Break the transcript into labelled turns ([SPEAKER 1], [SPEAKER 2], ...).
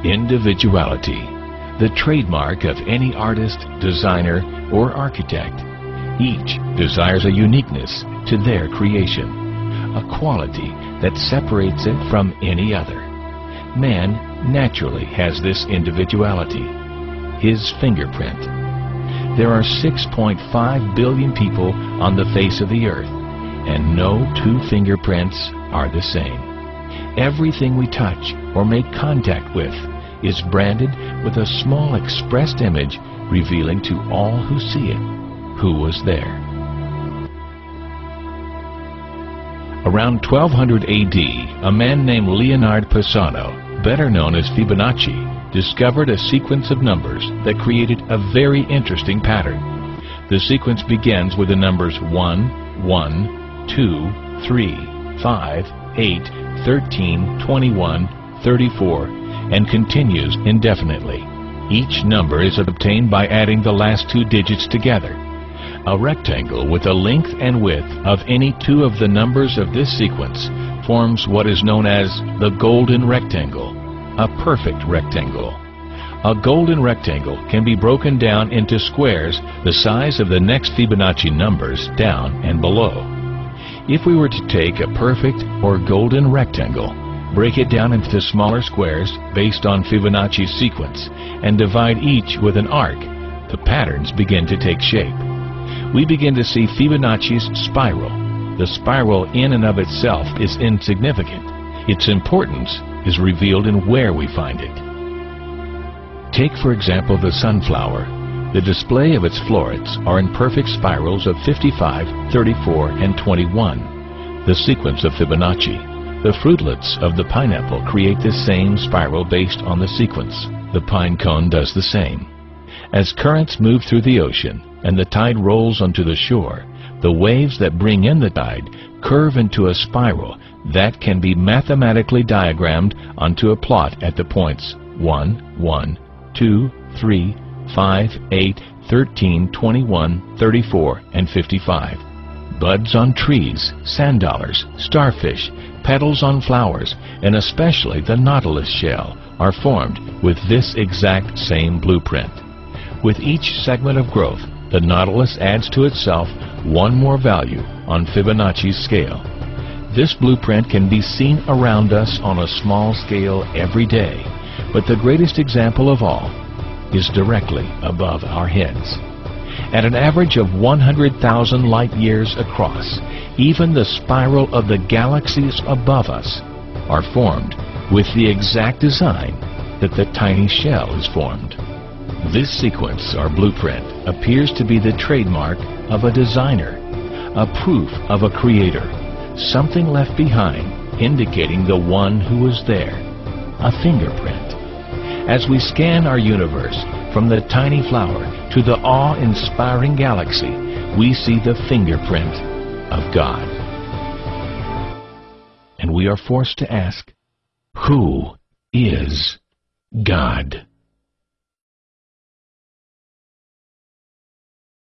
[SPEAKER 1] Individuality, the trademark of any artist, designer, or architect. Each desires a uniqueness to their creation, a quality that separates it from any other. Man naturally has this individuality, his fingerprint. There are 6.5 billion people on the face of the earth, and no two fingerprints are the same. Everything we touch or make contact with is branded with a small expressed image revealing to all who see it who was there. Around 1200 AD, a man named Leonardo Pisano, better known as Fibonacci, discovered a sequence of numbers that created a very interesting pattern. The sequence begins with the numbers 1, 1, 2, 3, 5, 8, 13, 21, 34, and continues indefinitely. Each number is obtained by adding the last two digits together. A rectangle with a length and width of any two of the numbers of this sequence forms what is known as the golden rectangle, a perfect rectangle. A golden rectangle can be broken down into squares the size of the next Fibonacci numbers down and below. If we were to take a perfect or golden rectangle, break it down into smaller squares based on Fibonacci's sequence, and divide each with an arc, the patterns begin to take shape. We begin to see Fibonacci's spiral. The spiral in and of itself is insignificant. Its importance is revealed in where we find it. Take, for example, the sunflower. The display of its florets are in perfect spirals of 55, 34, and 21, the sequence of Fibonacci. The fruitlets of the pineapple create the same spiral based on the sequence. The pine cone does the same. As currents move through the ocean and the tide rolls onto the shore, the waves that bring in the tide curve into a spiral that can be mathematically diagrammed onto a plot at the points 1, 1, 2, 3, 5, 8, 13, 21, 34, and 55. Buds on trees, sand dollars, starfish, petals on flowers, and especially the nautilus shell are formed with this exact same blueprint. With each segment of growth, the nautilus adds to itself one more value on Fibonacci's scale. This blueprint can be seen around us on a small scale every day, but the greatest example of all is directly above our heads. At an average of 100,000 light years across, even the spiral of the galaxies above us are formed with the exact design that the tiny shell is formed. This sequence or blueprint appears to be the trademark of a designer, a proof of a creator, something left behind indicating the one who was there, a fingerprint. As we scan our universe from the tiny flower to the awe-inspiring galaxy, we see the fingerprint of God. And we are forced to ask, who is God?